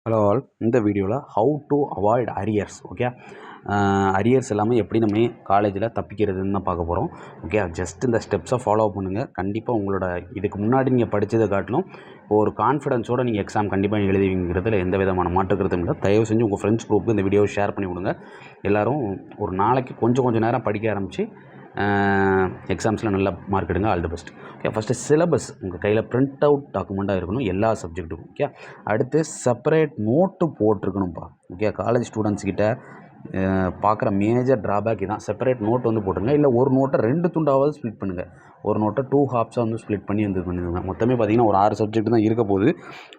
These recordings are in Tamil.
ஹலோ ஆல், இந்த வீடியோவில் how to avoid arrears. Okay, arrears எல்லாமே எப்படி நம்ம காலேஜில் தப்பிக்கிறதுன்னு தான் பார்க்க போகிறோம். ஓகே, ஜஸ்ட் இந்த ஸ்டெப்ஸை ஃபாலோ பண்ணுங்கள். கண்டிப்பாக உங்களோட இதுக்கு முன்னாடி நீங்கள் படித்ததை காட்டிலும் ஒரு கான்ஃபிடன்ஸோடு நீங்கள் எக்ஸாம் கண்டிப்பாக எழுதுவீங்கிறதுல எந்த விதமான மாற்றுக்கிறதும் இல்லை. தயவு செஞ்சு உங்கள் ஃப்ரெண்ட்ஸ் குரூப்புக்கு இந்த வீடியோவை ஷேர் பண்ணி விடுங்க. எல்லோரும் ஒரு நாளைக்கு கொஞ்சம் நேரம் படிக்க ஆரம்பித்து எக்ஸாம்ஸில் நல்ல மார்க் எடுங்க. All the best. Okay, first syllabus உங்கள் கையில் பிரிண்ட் அவுட் டாக்குமெண்ட்டாக இருக்கணும் எல்லா சப்ஜெக்ட்டுக்கும். ஓகே, அடுத்து செப்பரேட் நோட்டு போட்டிருக்கணும்ப்பா. ஓகே, காலேஜ் ஸ்டூடெண்ட்ஸ் கிட்ட பார்க்குற மேஜர் ட்ராபேக் இதான். செப்பரேட் நோட் வந்து போட்டுருங்க. இல்லை ஒரு நோட்டை 2 துண்டாவது ஸ்ப்ளிட் பண்ணுங்கள். ஒரு நோட்டை 2 ஹாப்ஸாக வந்து ஸ்ப்ளிட் பண்ணி வந்து பண்ணுங்க. மொத்தமே பார்த்திங்கன்னா ஒரு 6 சப்ஜெக்ட் தான் இருக்க போகுது.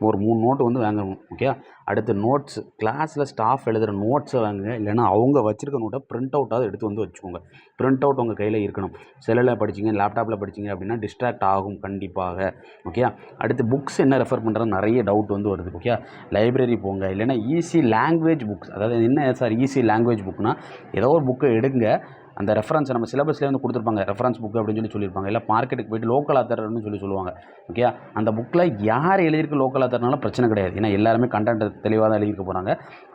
ஒரு 3 நோட்டு வந்து வாங்கணும். ஓகே, அடுத்து நோட்ஸ் கிளாஸில் ஸ்டாஃப் எழுதுகிற நோட்ஸை வாங்குங்க. இல்லைனா அவங்க வச்சுருக்க நோட்டை பிரிண்ட் அவுட்டாவது எடுத்து வந்து வச்சுக்கோங்க. பிரிண்ட் அவுட் உங்கள் கையில் இருக்கணும். செல்லில் படிச்சிங்க, லேப்டாப்பில் படிச்சிங்க அப்படின்னா டிஸ்ட்ராக்ட் ஆகும் கண்டிப்பாக. ஓகே, அடுத்து புக்ஸ் என்ன ரெஃபர் பண்ணுறது நிறைய டவுட் வந்து வருது. ஓகே, லைப்ரரி போங்க. இல்லைனா ஈஸி லாங்குவேஜ் புக்ஸ், அதாவது என்ன சார் ஈஸி லாங்குவேஜ் புக்னா, ஏதோ ஒரு புக்கை எடுங்க. அந்த ரெஃபரன்ஸ் நம்ம சிலபஸ்லேயே வந்து கொடுத்துருப்பாங்க, ரெஃபரன்ஸ் புக் அப்படின்னு சொல்லியிருப்பாங்க. இல்லை மார்க்கெட்டுக்கு போய்ட்டு லோக்கல் ஆத்தர்னு சொல்லுவாங்க. ஓகே, அந்த புக்கில் யார் எழுதியிருக்கு லோக்கல் ஆத்தர்னாலும் பிரச்சனை கிடையாது. ஏன்னா எல்லாருமே கண்டென்ட் தெளிவாக தான் எழுதியிருக்க போகிறாங்க.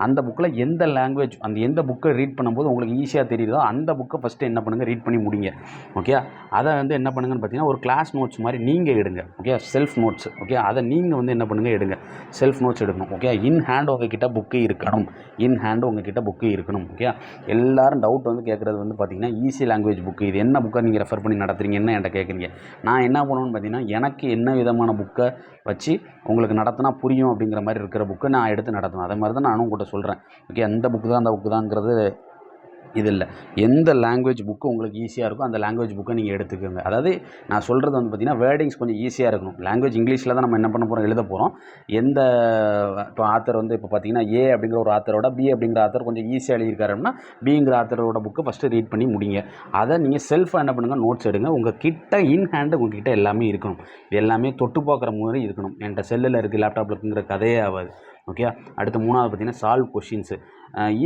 அந்த புக்கில் எந்த லாங்குவேஜ், எந்த புக்கை ரீட் பண்ணும்போது உங்களுக்கு ஈஸியாக தெரியுதோ அந்த புக்கை ஃபஸ்ட்டு என்ன பண்ணுங்கள், ரீட் பண்ணி முடிங்க. ஓகே, அதை வந்து என்ன பண்ணுங்கன்னு பார்த்தீங்கன்னா ஒரு கிளாஸ் நோட்ஸ் மாதிரி நீங்கள் எடுங்க. Okay, self notes. ஓகே, அதை நீங்கள் வந்து என்ன பண்ணுங்கள், எடுங்க. செல்ஃப் நோட்ஸ் எடுக்கணும். ஓகே, இன் ஹேண்ட் உங்ககிட்ட புக்கு இருக்கணும். இன் ஹேண்டு உங்ககிட்ட புக்கு இருக்கணும். ஓகே, எல்லாரும் டவுட் வந்து கேட்குறது வந்து பார்த்தீங்கன்னா ஈஸி லாங்குவேஜ் புக்கு, இது என்ன புக்கை நீங்கள் ரெஃபர் பண்ணி நடத்துறீங்க, என்ன என்கிட்ட கேட்குறீங்க. நான் என்ன பண்ணுவேன்னு பார்த்தீங்கன்னா எனக்கு என்ன விதமான புக்கை வச்சு உங்களுக்கு நடத்தினா புரியும் அப்படிங்கிற மாதிரி இருக்கிற புக்கை நான் எடுத்து நடத்துவேன். அதே மாதிரி தான் நானும் உங்கள்கிட்ட சொல்கிறேன். ஓகே, அந்த புக்கு தான் அந்த புக்கு தான்ங்கிறது இது இல்லை. எந்த லாங்குவேஜ் புக்கு உங்களுக்கு ஈஸியாக இருக்கும் அந்த லாங்குவேஜ் புக்கை நீங்கள் எடுத்துக்கோங்க. அதாவது நான் சொல்கிறது வந்து பார்த்திங்கன்னா வேர்டிங்ஸ் கொஞ்சம் ஈஸியாக இருக்கணும். லாங்குவேஜ் இங்கிலீஷில் தான் நம்ம என்ன பண்ண போகிறோம், எழுத போகிறோம். எந்த இப்போ ஆத்தர் வந்து இப்போ பார்த்திங்கன்னா ஏ அப்படிங்கிற ஒரு ஆத்தரோட பி அப்படிங்கிற ஆத்தர் கொஞ்சம் ஈஸியாக எழுதியிருக்காரு அப்படின்னா பிங்கிற ஆத்தரோட புக்கை ஃபஸ்ட்டு ரீட் பண்ணி முடிங்க. அதை நீங்கள் செல்ஃபாக என்ன பண்ணுங்கள், நோட்ஸ் எடுங்க. உங்கள் கிட்ட இன் ஹேண்டு உங்ககிட்ட எல்லாமே இருக்கணும். எல்லாமே தொட்டு பார்க்குற மாதிரி இருக்கணும். என்கிட்ட செல்லில் இருக்குது லேப்டாப்பில் இருக்குங்கிற கதையே ஆகாது. ஓகே, அடுத்து 3வது பார்த்திங்கன்னா சால்வ் கொஷின்ஸு.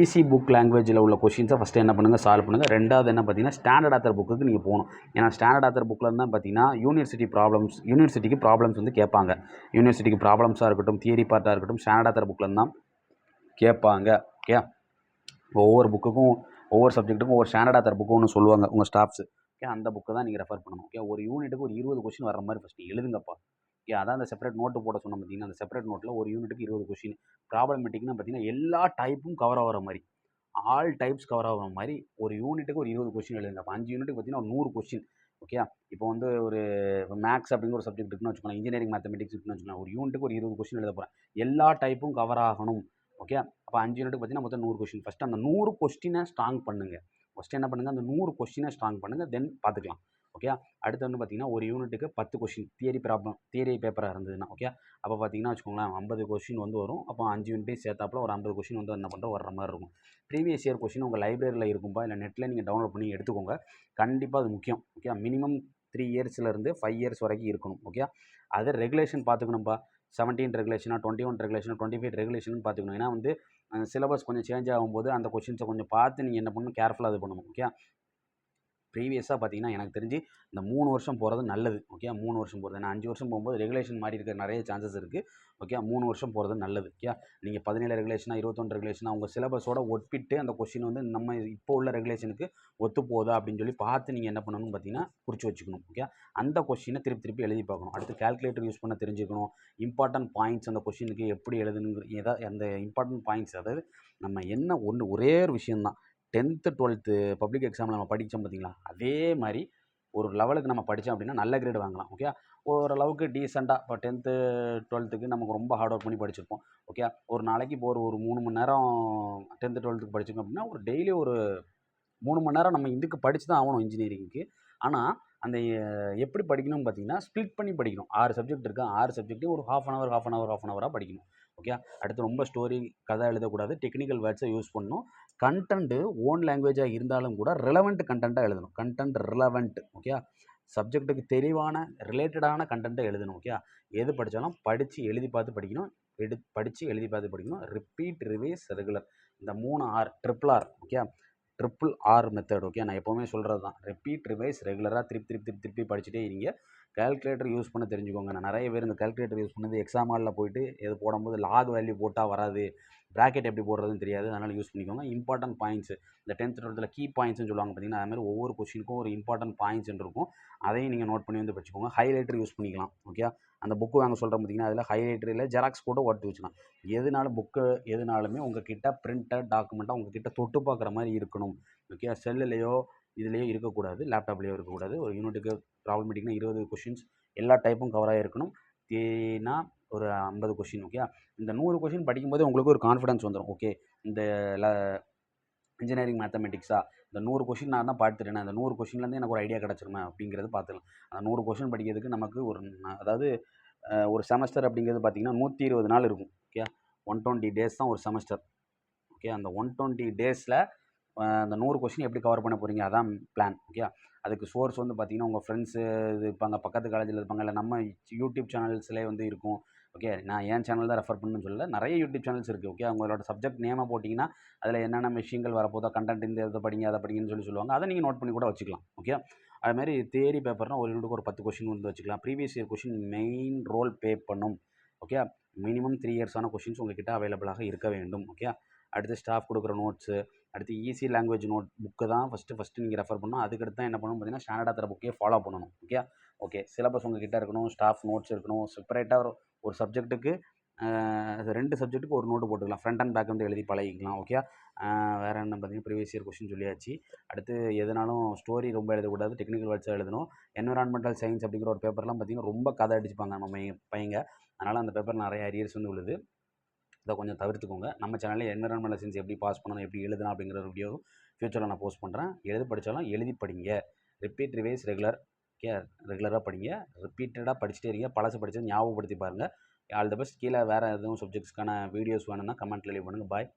ஈஸி புக் லாங்குவேஜில் உள்ள கொஷின்ஸை ஃபஸ்ட்டு என்ன பண்ணுங்கள், சால்வ் பண்ணுங்கள். 2வது என்ன பார்த்தீங்கன்னா ஸ்டாண்டர்ட் ஆத்தர் புக்குக்கு நீங்கள் போகணும். ஏன்னா ஸ்டாண்டர்ட் ஆத்தர் புக்கில் தான் பார்த்தீங்கன்னா யூனிவர்சிட்டிக்கு ப்ராப்ளம்ஸ் வந்து கேட்பாங்க. யூனிவர்சிட்டிக்கு ப்ராப்ளம்ஸாக இருக்கட்டும், தியரி பார்ட்டாக இருக்கட்டும், ஸ்டாண்டர்ட் ஆத்தர் புக்கில் தான் கேட்பாங்க. ஓகே, ஒவ்வொரு புக்குக்கும் ஒவ்வொரு சப்ஜெக்ட்டுக்கும் ஒவ்வொரு ஸ்டாண்டர்ட் ஆத்தர் புக்கு ஒன்று சொல்லுவாங்க உங்கள் ஸ்டாஃப்ஸு. ஓகே, அந்த புக்கை தான் நீங்கள் ரெஃபர் பண்ணணும். ஓகே, ஒரு யூனிட்டுக்கு ஒரு 20 கொஷின் வர மாதிரி ஃபஸ்ட்டு எழுதுங்கப்பா. ஓகே, அதான் அந்த செப்பரேட் நோட்டு போட சொன்ன பார்த்தீங்கன்னா அந்த செப்பரேட் நோட்டில் ஒரு யூனிட்டுக்கு 20 கொஷின். ப்ராப்ளமேட்டிக்னா பார்த்தீங்கன்னா எல்லா டைப்பும் கவர் ஆகிற மாதிரி, ஆல் டைப்ஸ் கவர் ஆகிற மாதிரி ஒரு யூனிட்டுக்கு ஒரு 20 கொஷின் எழுதுங்க. அப்போ 5 யூனிட்டுக்கு பார்த்தீங்கன்னா ஒரு 100 கொஷின். ஓகே, இப்போ வந்து ஒரு மேக்ஸ் அப்படிங்கிற ஒரு சப்ஜெக்ட் இருக்குன்னு வச்சுக்கோங்க, இன்ஜினியரிங் மேத்தமெட்டிக்ஸ் இருக்குன்னு வச்சுக்கோங்க, ஒரு யூனிட்டுக்கு ஒரு 20 கொஷின் எழுத போகிறேன். எல்லா டைப்பும் கவர் ஆகணும். ஓகே, அப்போ 5 யூனிட்டுக்கு பார்த்தீங்கன்னா மொத்தம் 100 கொஷின். ஃபஸ்ட்டு அந்த 100 கொஸ்டினை ஸ்ட்ராங் பண்ணுங்கள். ஃபஸ்ட்டு என்ன பண்ணுங்கள், அந்த 100 கொஸ்டினை ஸ்ட்ராங் பண்ணுங்கள். தென் பார்த்துக்கலாம். ஓகே, அடுத்து வந்து பார்த்தீங்கன்னா ஒரு யூனிட்டுக்கு 10 கொஷின் தியரி பேப்பராக இருந்ததுன்னா. ஓகே, அப்போ பார்த்தீங்கன்னா வச்சுக்கோங்களேன் 50 கொஷின் வந்து வரும். அப்போ 5 யூனிட்டையும் சேர்த்தாப்புல ஒரு 50 கொஷின் வந்து என்ன பண்ணுறோம் வர்ற மாதிரி இருக்கும். ப்ரீவியஸ் இயர் கொஷின் உங்கள் லைப்ரரியில் இருக்கும்பா, இல்லை நெட்டில் நீங்கள் டவுன்லோட் பண்ணி எடுத்துக்கோங்க. கண்டிப்பாக அது முக்கியம். ஓகே, மினிமம் 3 இயர்ஸ்லேருந்து 5 இயர்ஸ் வரைக்கும் இருக்கணும். ஓகே, அது ரெகுலேஷன் பார்த்துக்கணும்ப்பா. 17 ரெகுலேஷனா, 21 ரெகுலேஷனா, 25 ரெகுலேஷன் பார்த்துக்கணும். ஏன்னா வந்து சிலபஸ் கொஞ்சம் சேஞ்ச் ஆகும்போது அந்த கொஷின்ஸை கொஞ்சம் பார்த்து நீங்கள் என்ன பண்ணணும், கேர்ஃபுல்லாக இது பண்ணணும். ஓகே, ப்ரீவியஸாக பார்த்தீங்கன்னா எனக்கு தெரிஞ்சு இந்த 3 வருஷம் போகிறது நல்லது. ஓகே, 3 வருஷம் போகிறது. ஏன்னா 5 வருஷம் போகும்போது ரெகுலேஷன் மாறி இருக்க நிறைய சான்சஸ் இருக்குது. ஓகே, 3 வருஷம் போகிறது நல்லது. ஓகே, நீங்கள் 17 ரெகுலேஷனா 21 ரெகுலேஷனா உங்கள் சிலபஸோட ஒப்பிட்டு அந்த கொஷின் வந்து நம்ம இப்போ உள்ள ரெகுலேஷனுக்கு ஒத்து போகுதா அப்படின்னு சொல்லி பார்த்து நீங்கள் என்ன பண்ணணும்னு பார்த்தீங்கன்னா குறித்து வச்சுக்கணும். ஓகே, அந்த கொஷினை திருப்பி எழுதி பார்க்கணும். அடுத்து கால்குலேட்டர் யூஸ் பண்ண தெரிஞ்சுக்கணும். இம்பார்ட்டன்ட் பாயிண்ட்ஸ் அந்த கொஷினுக்கு எப்படி எழுதணுங்கிற ஏதாவது அந்த இம்பார்ட்டன்ட் பாயிண்ட்ஸ், அதாவது நம்ம என்ன ஒரே ஒரு விஷயந்தான். 10th 12th பப்ளிக் எக்ஸாமில் நம்ம படித்தோம் பார்த்தீங்களா, அதே மாதிரி ஒரு லெவலுக்கு நம்ம படித்தோம் அப்படின்னா நல்ல கிரேடு வாங்கலாம். ஓகே, ஓரளவுக்கு டீசெண்டாக இப்போ 10th 12த்துக்கு நமக்கு ரொம்ப ஹார்ட் ஒர்க் பண்ணி படிச்சிருப்போம். ஓகே, ஒரு நாளைக்கு இப்போ ஒரு 3 மணி நேரம் 10th 12த்துக்கு படிச்சிருக்கோம் அப்படின்னா ஒரு டெய்லி ஒரு 3 மணி நேரம் நம்ம இதுக்கு படித்து தான் ஆகணும் இன்ஜினியரிங்க்கு. ஆனால் அந்த எப்படி படிக்கணும்னு பார்த்தீங்கன்னா ஸ்ப்ளிட் பண்ணி படிக்கணும். 6 சப்ஜெக்ட் இருக்கா, 6 சப்ஜெக்ட்டையும் ஒரு ஹாஃப் அன் ஹவராக படிக்கணும். ஓகே, அடுத்து ரொம்ப ஸ்டோரி கதை எழுதக்கூடாது. டெக்னிக்கல் வேர்ட்ஸை யூஸ் பண்ணணும். கண்டென்ட்டு ஓன் லாங்குவேஜாக இருந்தாலும் கூட ரிலவெண்ட் கண்டென்ட்டாக எழுதணும். Content relevant. ஓகே, சப்ஜெக்ட்டுக்கு தெளிவான ரிலேட்டடான கண்டென்ட்டை எழுதணும். ஓகே, எது படித்தாலும் படித்து எழுதி பார்த்து படிக்கணும். படித்து எழுதி பார்த்து படிக்கணும். ரிப்பீட், ரிவைஸ், ரெகுலர், இந்த 3 R, triple R. Okay, triple R method. Okay, நான் எப்போவுமே சொல்கிறது தான். ரிப்பீட், ரிவைஸ், ரெகுலராக திருப்பி படிச்சுட்டே இருங்க. கால்குலேட்டர் யூஸ் பண்ண தெரிஞ்சுக்கோங்க. நான் நிறைய பேர் இந்த கால்குலேட்டர் யூஸ் பண்ணது எக்ஸாம் ஹாலில் போயிட்டு இது போடும்போது லாக் வேல்யூ போட்டால் வராது, ப்ராக்கெட் எப்படி போடுறதுன்னு தெரியாது. அதனால் யூஸ் பண்ணிக்கோங்க. இம்பார்ட்டன்ட் பாயிண்ட்ஸ், இந்த 10th 12th கீ பாயிண்ட்ஸ்னு சொல்லுவாங்க பார்த்தீங்கன்னா, அதுமாதிரி ஒவ்வொரு கொஸ்டினுக்கும் ஒரு இம்பார்ட்டன்ட் பாயிண்ட்ஸ் இருக்கும். அதையும் நீங்கள் நோட் பண்ணி வந்து படிச்சுக்கோங்க. ஹைலைட்டர் யூஸ் பண்ணிக்கலாம். ஓகே, அந்த புக்கு வாங்க சொல்கிறேன் பார்த்தீங்கன்னா, அதில் ஹைலைட்டர் இல்லை ஜெராக்ஸ் கூட ஒட்டி வச்சுக்கலாம். எதுனாலும் புக்கு எதுனாலுமே உங்கள் கிட்ட பிரிண்டட் டாக்குமெண்ட்டாக உங்கள் கிட்ட தொட்டு பார்க்குற மாதிரி இருக்கணும். ஓகே, செல்லுலேயோ இதுலேயோ இருக்கக்கூடாது, லேப்டாப்லேயோ இருக்கக்கூடாது. ஒரு யூனிட்டுக்கு ப்ராப்ளமேட்டிக்னா 20 கொஷின்ஸ் எல்லா டைப்பும் கவர் ஆகிருக்கணும். தேனா ஒரு 50 கொஷின். ஓகே, இந்த 100 கொஷின் படிக்கும்போதே உங்களுக்கு ஒரு கான்ஃபிடன்ஸ் வந்துடும். ஓகே, இந்த இன்ஜினியரிங் மேத்தமெட்டிக்ஸா இந்த 100 கொஷின் நான் தான் பார்த்துட்டேன், அந்த 100 கொஷின்லேருந்து எனக்கு ஒரு ஐடியா கிடச்சிருமே அப்படிங்கிறது பார்த்துக்கலாம். அந்த 100 கொஷின் படிக்கிறதுக்கு நமக்கு அதாவது ஒரு செமஸ்டர் அப்படிங்கிறது பார்த்திங்கன்னா 120 நாள் இருக்கும். ஓகே, 120 டேஸ் தான் ஒரு செமஸ்டர். ஓகே, அந்த 120 டேஸில் அந்த 100 கொஷின் எப்படி கவர் பண்ண போகிறீங்க, அதான் பிளான். ஓகே, அதுக்கு சோர்ஸ் வந்து பார்த்திங்கன்னா உங்கள் ஃப்ரெண்ட்ஸு இது இருப்பாங்க, பக்கத்து காலேஜில் இருப்பாங்க, இல்லை நம்ம யூடியூப் சேனல்ஸ்லேயே வந்து இருக்கும். ஓகே, நான் என் சேனல் தான் ரெஃபர் பண்ணணும்னு சொல்லலை, நிறைய யூடியூப் சேனல்ஸ் இருக்குது. ஓகே, அவங்களோட சப்ஜெக்ட் நேமை போட்டிங்கன்னா அதில் என்னென்ன விஷயங்கள் வரப்போதோ, கண்டென்ட் இந்த இதை படிங்க அதை படிங்கன்னு சொல்லுவாங்க. அதை நீங்கள் நோட் பண்ணி கூட வச்சுக்கலாம். ஓகே, அதுமாதிரி தியரி பேப்பர்னால் ஒரு யூனிட்டுக்கு ஒரு 10 கொஷின் வந்து வச்சுக்கலாம். Previous year question main role play பண்ணும். ஓகே, மினிமம் 3 இயர்ஸான கொஷின்ஸ் உங்கள்கிட்ட அவைலபிளாக இருக்க வேண்டும். ஓகே, அடுத்து ஸ்டாஃப் கொடுக்குற நோட்ஸு, அடுத்து ஈஸி லாங்குவேஜ் நோட் புக்கு தான் ஃபஸ்ட்டு நீங்கள் ரெஃபர் பண்ணணும். அதுக்கடுத்து தான் என்ன பண்ணணும் பார்த்தீங்கன்னா ஸ்டாண்டர்டாக தர புக்கே ஃபாலோ பண்ணணும். ஓகே, ஓகே, சிலபஸ் உங்கள் கிட்டே இருக்கணும், ஸ்டாஃப் நோட்ஸ் இருக்கணும். செப்பரேட்டாக ஒரு சப்ஜெக்ட்டுக்கு 2 சப்ஜெக்ட்டுக்கு ஒரு நோட்டு போட்டுக்கலாம். ஃப்ரண்ட் அண்ட் பேக் வந்து எழுதி பழகிக்கலாம். ஓகே, வேறு என்ன பார்த்தீங்கன்னா ப்ரீவியஸ் இயர் கொஸ்டின் சொல்லியாச்சு. அடுத்து எதுனாலும் ஸ்டோரி ரொம்ப எழுதக்கூடாது, டெக்னிக்கல் வேர்ட்ஸாக எழுதணும். என்விரான்மெண்டல் சயின்ஸ் அப்படிங்கிற ஒரு பேப்பர்லாம் பார்த்தீங்கன்னா ரொம்ப கதை அடிச்சுப்பாங்க நம்ம பையங்க. அதனால் அந்த பேப்பர் நிறைய அரியர்ஸ் வந்து விழுது. இதை கொஞ்சம் தவிர்த்துக்கோங்க. நம்ம சேனலில் என்விரான்மெண்டல் சயின்ஸ் எப்படி பாஸ் பண்ணணும், எப்படி எழுதலாம் அப்படிங்கிற ஒரு வீடியோ ஃபியூச்சரில் நான் போஸ்ட் பண்ணுறேன். எது படித்தாலும் எழுதி படிங்க. ரிப்பீட், ரிவைஸ், ஓகே, ரெகுலராக படிங்க. ரிப்பீட்டடாக படிச்சுட்டே இருங்க. பழசு படித்தது ஞாபகப்படுத்தி பாருங்கள். All the best. கீழே வேறு எதுவும் சப்ஜெக்ட்ஸ்க்கான வீடியோஸ் வேணும்னா கமெண்ட்டில் லீவ் பண்ணுங்கள். பாய்.